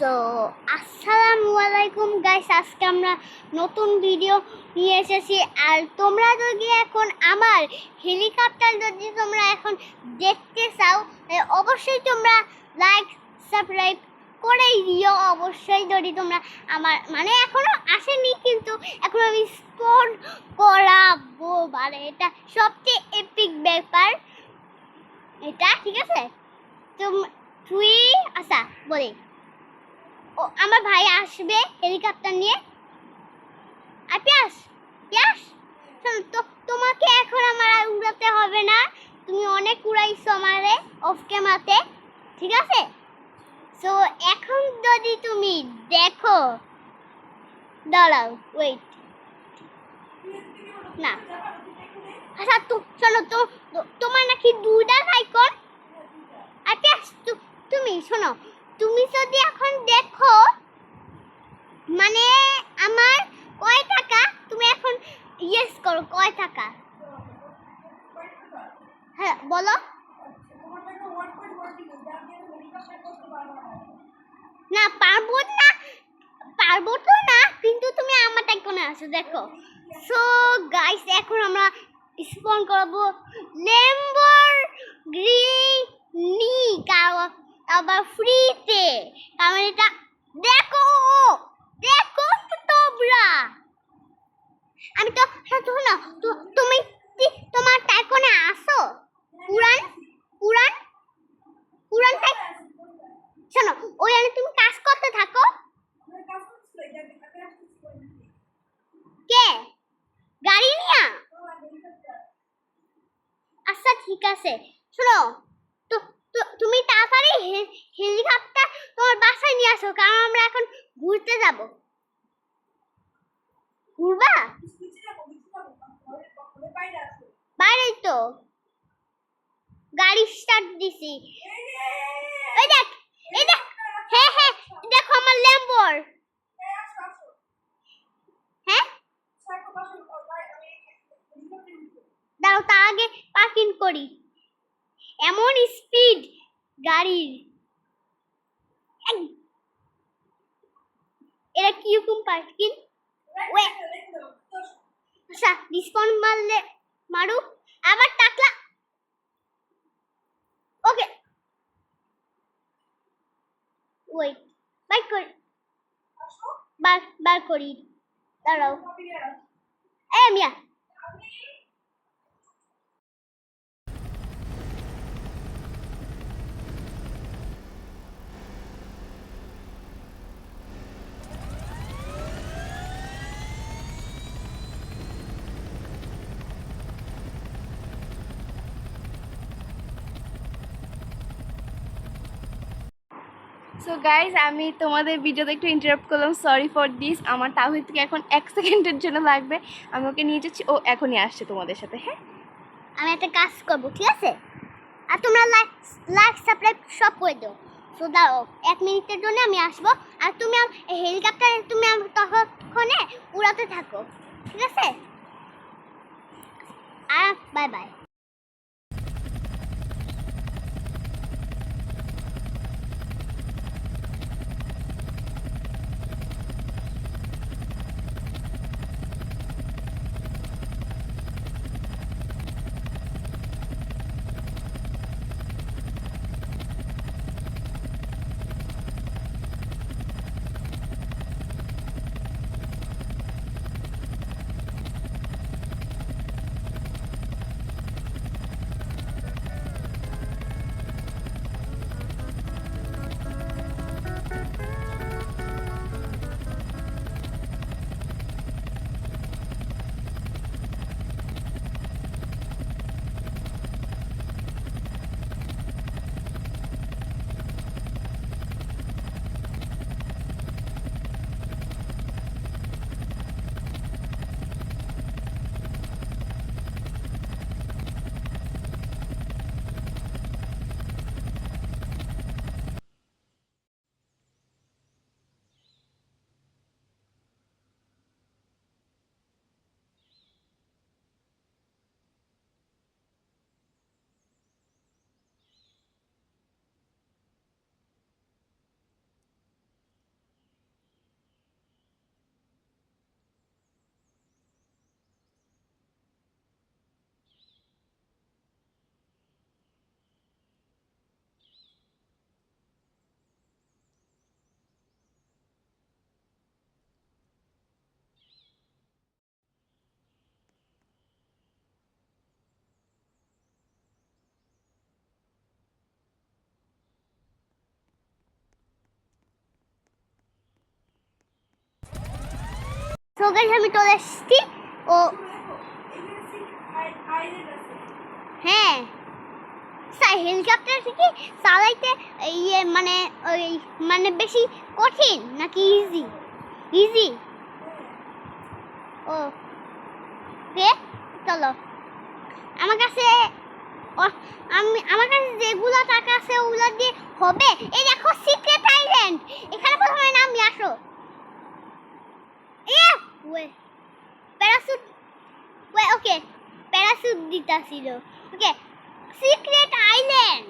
So আসসালামু আলাইকুম guys, আজকে আমরা নতুন ভিডিও নিয়ে এসেছি। আর তোমরা যদি এখন আমার হেলিকপ্টার যদি তোমরা এখন দেখতে চাও, অবশ্যই তোমরা লাইক সাবস্ক্রাইব করেই দিও। অবশ্যই যদি তোমরা আমার মানে এখনো আসেনি, কিন্তু এখন আমি স্পট করাবো, মানে এটা সবচেয়ে এপিক ব্যাপার এটা, ঠিক আছে? তুই আচ্ছা বলি, ও আমার ভাই আসবে হেলিকপ্টার নিয়ে। আর পিয়াস পিয়াস শোনো তো, তোমাকে এখন আমার আর উড়াতে হবে না, তুমি অনেক উড়াইছো আমারে অফ ক্যামেরাতে, ঠিক আছে? সো এখন যদি তুমি দেখো, দাঁড়াও ওয়েট না, আচ্ছা শোনো তো, তোমার নাকি দুইটা আইকন। আর পিয়াস তুমি শোনো, তুমি যদি এখন দেখো মানে আমার কয় টাকা, তুমি এখন ইয়েস করো, কয় টাকা? হ্যাঁ বলো। না পারবো তো না, কিন্তু তুমি আমার টাইকনে আসো দেখো। সো গাইস, এখন আমরা স্পন করবো ল্যাম্বরগিনি আবার ফ্রিতে, কারণ এটা দেখো দেখো তোমরা। আমি তো শোনো, তুমি তোমার টাইকনে আসো, উড়ান উড়ান উড়ান টাই, শোনো ওখানে তুমি কাজ করতে থাকো। কে গাড়ি নিয়া? আচ্ছা ঠিক আছে, শোনো তো, তুমি তাড়াতাড়ি হেলিকপ্টার তোমার বাসায় নিয়ে আসো, কারণ আমরা এখন ঘুরতে যাব। ঘুরবা? বাইরেই তো গাড়ি স্টার্ট দিছি। এই দেখ এই দেখ, হ্যাঁ হ্যাঁ দেখো আমার ল্যাম্বর। হ্যাঁ দাঁড়াও, তার আগে পার্কিং করি। এমন স্পিড গাড়ির, এটা কিরকম পার্কিং? আচ্ছা ডিসকাউন্ট মারলে মারুক, আবার টাকলা। ওকে ওয়েট, বাই করি, বার করি, দাঁড়াও। মিয়া সো গাইজ, আমি তোমাদের ভিডিওতে একটু ইন্টারাপ্ট করলাম, সরি ফর দিস। আমার তাহিদ থেকে এখন 1 সেকেন্ডের জন্য লাগবে, আমি ওকে নিয়ে যাচ্ছি, ও এখনই আসছে তোমাদের সাথে। হ্যাঁ আমি একটা কাজ করবো, ঠিক আছে? আর তোমরা লাইক সাবস্ক্রাইব সব করে দাও। তো দাঁড়াও 1 মিনিটের জন্য আমি আসবো, আর তুমি হেলিকপ্টারে তুমি ততক্ষণে উড়াতে থাকো, ঠিক আছে? আর বাই বাই। গাইস আমি চলে এসেছি ও হ্যাঁ স্যার হেলিকপ্টার থেকে চালাইতে ইয়ে মানে ওই মানে বেশি কঠিন নাকি ইজি ইজি ও কে চলো আমার কাছে আমার কাছে যেগুলো টাকা আছে ওগুলো দিয়ে হবে এই দেখো সিক্রেট আইল্যান্ড এখানে প্রথমে নামি আসো এ ওয়ে প্যারাসুট ওয়ে ওকে প্যারাসুট দিতাছিল ওকে সিক্রেট আইল্যান্ড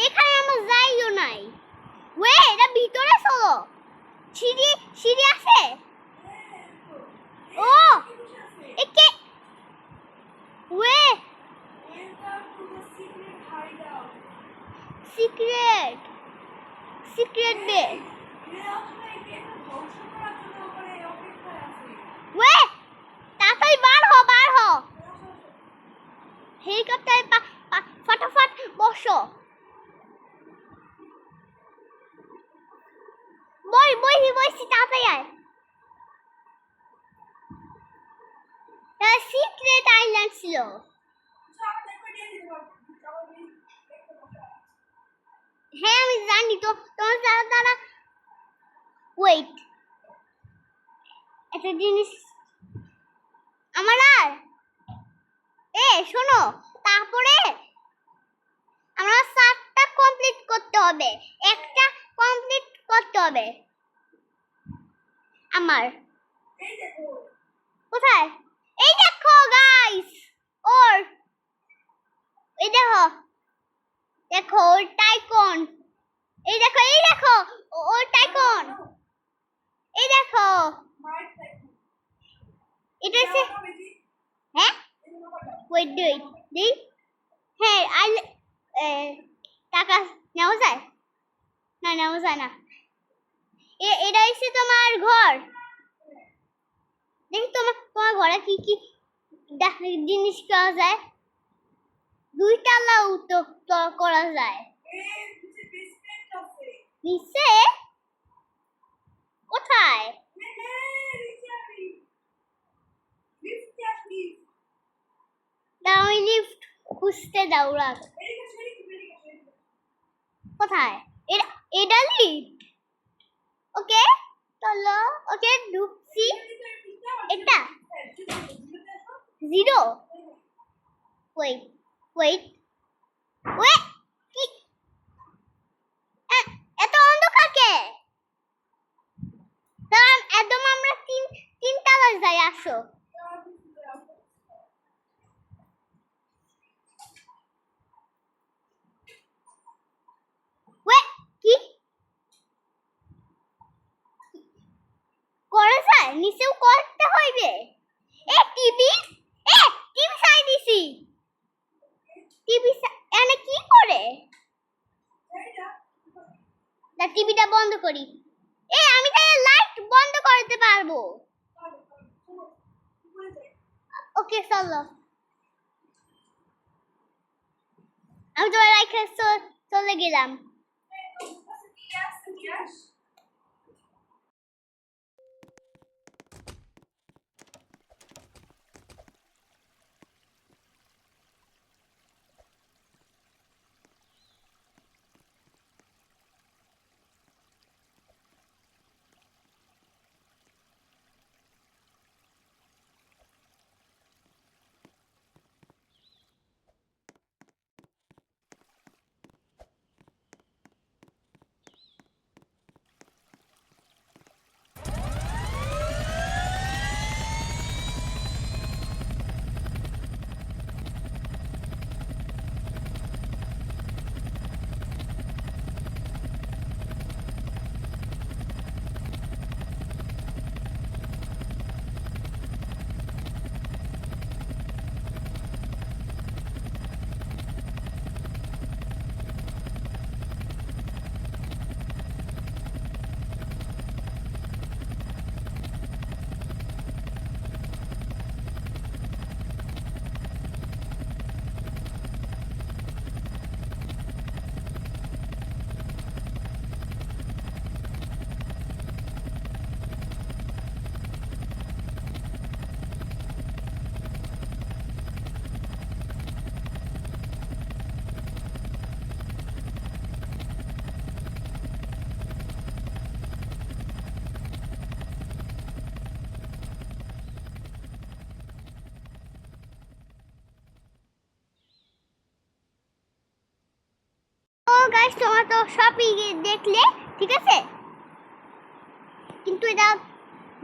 এখানে আমরা যাইও নাই ওয়ে এটা ভিতরে চলো সিঁড়ি সিঁড়ি আছে ও একে way secret secret base way তাড়াতাড়ি বার হ হেলিকপ্টারে ফটাফট বসো বইছি তাড়াতাড়ি আয় সিক্রেট আইল্যান্ড ছিল হ্যাঁ আমি জানি তো তোমার দ্বারা ওয়েট একটা জিনিস আমার আর শোনো তারপরে আমরা 7টা কমপ্লিট করতে হবে একটা কমপ্লিট করতে হবে আমার কোথায় এই দেখো গাইস ওর এই দেখো দেখো ওর টাইকন এই দেখো ওর টাইকন এই দেখো এটা হচ্ছে হ্যাঁ ওয়েট দেই হ্যাঁ টাকা নেওয়া যায় না নেওয়া যায় না এটা হচ্ছে তোমার ঘর দেখি তোমার ঘরে কি কি জিনিস করা যায় 2টা লাউ তো করা যায় নিচে কোথায় দাও লিফট খুঁজতে দাও রাখ কোথায় এটা লিফট ওকে চলো ওকে ঢুকছি এটা 0 ওয়েট ওয়েট কি এত অন্ধকার কে একদম আমরা তিন তলায় যাই আসো কি করে যায় নিচেও করতে হইবে টিভি চাই দিছি টিভি এনে কি করে না টিভিটা বন্ধ করি আমি তাহলে লাইট বন্ধ করতে পারবো ওকে চলো আমি তো লাইট চলে গেলাম গাইস তোমরা তো সবই দেখলে, ঠিক আছে, কিন্তু এটা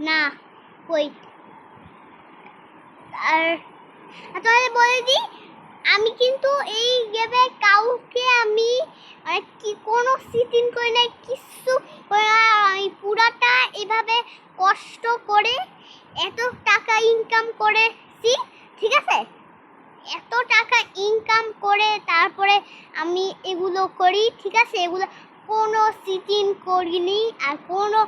না কই আর তোমাদের বলে দিই, আমি কিন্তু এই গেমে কাউকে আমি কি কোনো সিটিং করে নাই, কিছু করে নাই। আমি পুরাটা এভাবে কষ্ট করে এত টাকা ইনকাম করেছি, ঠিক আছে, এত টাকা ইনকাম করে তারপরে আমি এগুলো করি, ঠিক আছে, এগুলো কোনো সিটিং করিনি আর কোনো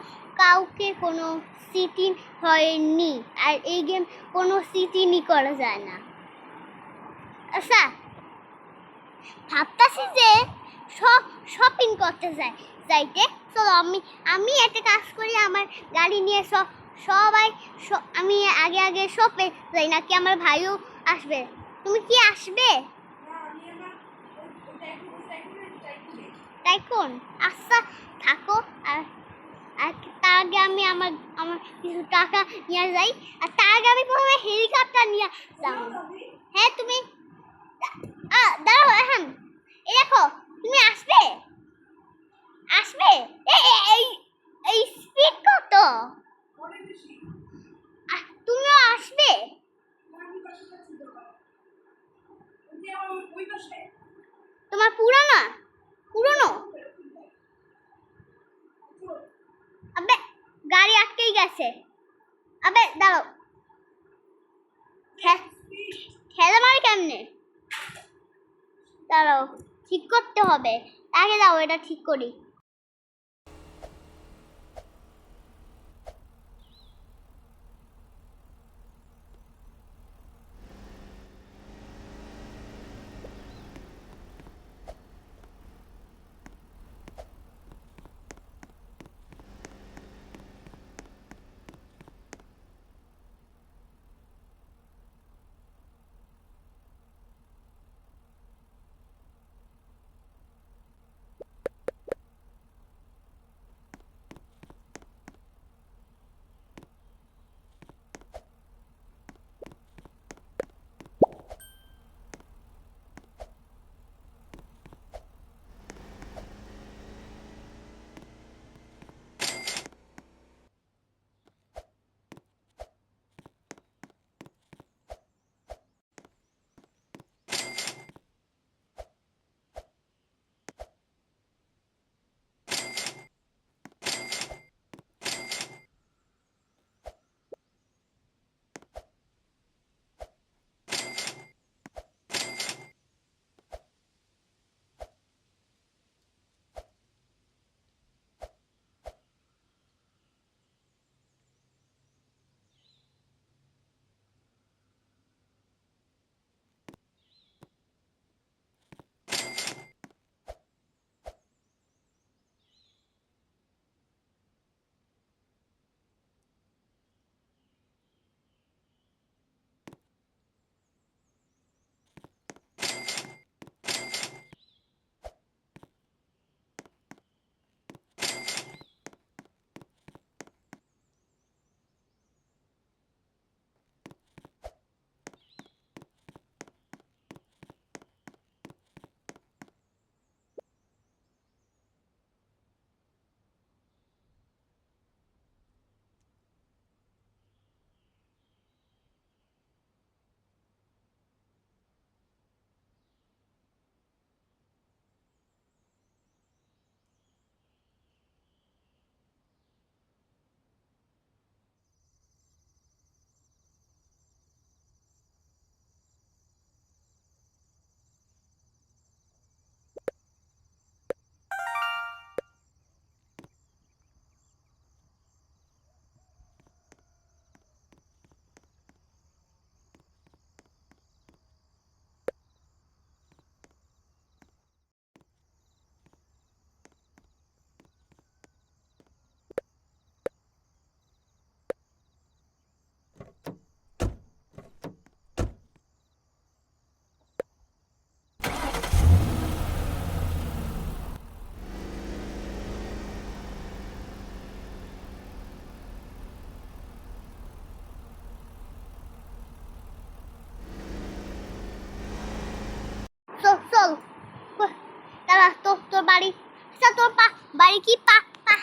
কাউকে কোনো সিটিং হয়নি, আর এই গেম কোনো সিটিংই করা যায় না। আচ্ছা, ভাবতাছি যে শপিং করতে যাইতে, চলো আমি একটা কাজ করি, আমার গাড়ি নিয়ে সবাই আমি আগে আগে শপে যাই, নাকি আমার ভাইও আসবে? তুমি কি আসবে? টাইকুন, আচ্ছা থাকো। আর আর তার আগে আমি আমার আমার কিছু টাকা নিয়ে যাই, আর তার আগে আমি প্রথমে হেলিকপ্টার নিয়ে যাবো। হ্যাঁ তুমি দাঁড়াও এখন, এই দেখো, তুমি আসবে আসবে এই এই স্পিড কত? তুমিও আসবে? তোমার পুরানো পুরনো আবে গাড়ি আটকেই গেছে। আবে দাঁড়াও, খেলা মারি কেমনে? দাঁড়াও, ঠিক করতে হবে, আগে দাও এটা ঠিক করি।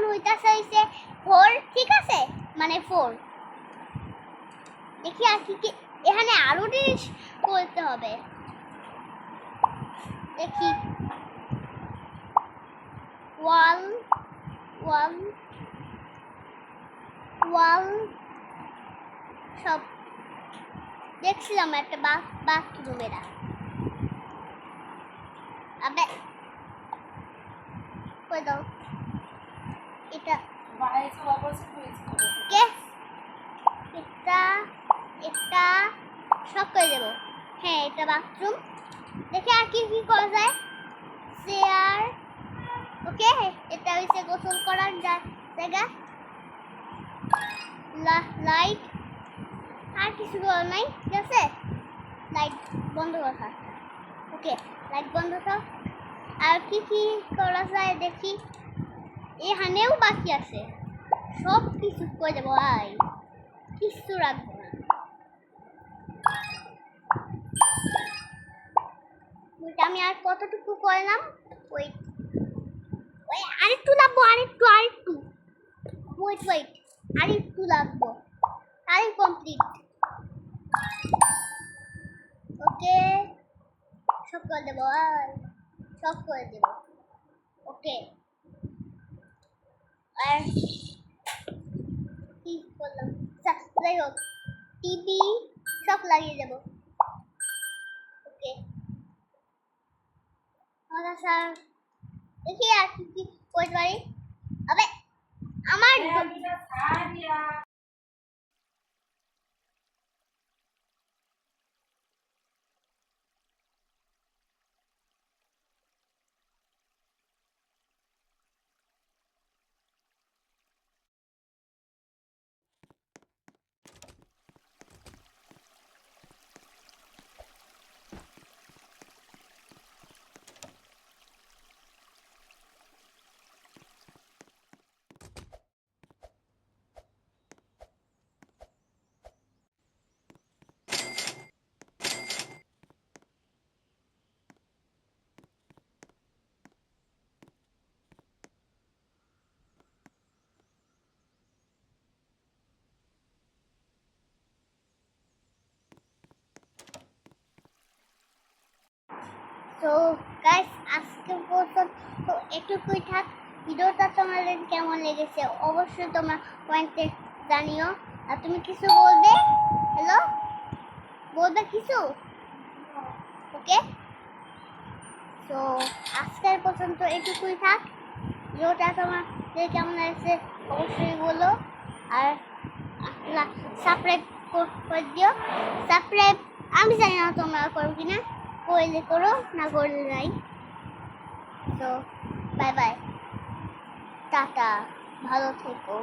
এখন হইতাছে 4, ঠিক আছে, মানে 4। দেখি আর কি কি এখানে আরো জিনিস করতে হবে। দেখি ওয়াল ওয়াল ওয়াল সব দেখছিলাম একটা বাথরুম এরা। আবে কই দাও এটা কে এটা এটা সব করে দেবো। হ্যাঁ এটা বাথরুম। দেখি আর কি কি করা যায়। চেয়ার, ওকে, এটা হচ্ছে গোসল করার জায়গা। লাইট, আর কিছু করার নাই, ঠিক আছে। লাইট বন্ধ করা, ওকে, লাইট বন্ধ কর। আর কি কি করা যায় দেখি। এখানেও বাকি আছে, সব কিছু করে দেবো। কিছু রাখবো না। আমি আর কতটুকু করলাম, ওই ওই আরেকটু লাগবো, আরেকটু ওয়েট আরেকটু লাগবো, তাই কমপ্লিট। ওকে, সব করে দেবো, সব করে দেবো। ওকে, আর কি করলাম, যাই হোক, টিভি সব লাগিয়ে দেবো। ওকে, স্যার দেখি আর কি কি করতে পারি। আবে আমার তো গাইস আজকে পর্যন্ত এটুকুই থাক। ভিডিওটা তোমাদের কেমন লেগেছে অবশ্যই তোমরা কমেন্টে জানিও। আর তুমি কিছু বলবে? হ্যালো, বলবে কিছু? ওকে, তো আজকের পর্যন্ত এটুকুই থাক। ভিডিওটা তোমাদের কেমন লেগেছে অবশ্যই বলো। আর সাবস্ক্রাইব করে দিও। সাবস্ক্রাইব আমি জানি না তোমরা করো কিনা, করলে করো, না করলে নাই। তো বাই বাই, টাটা, ভালো থেকো।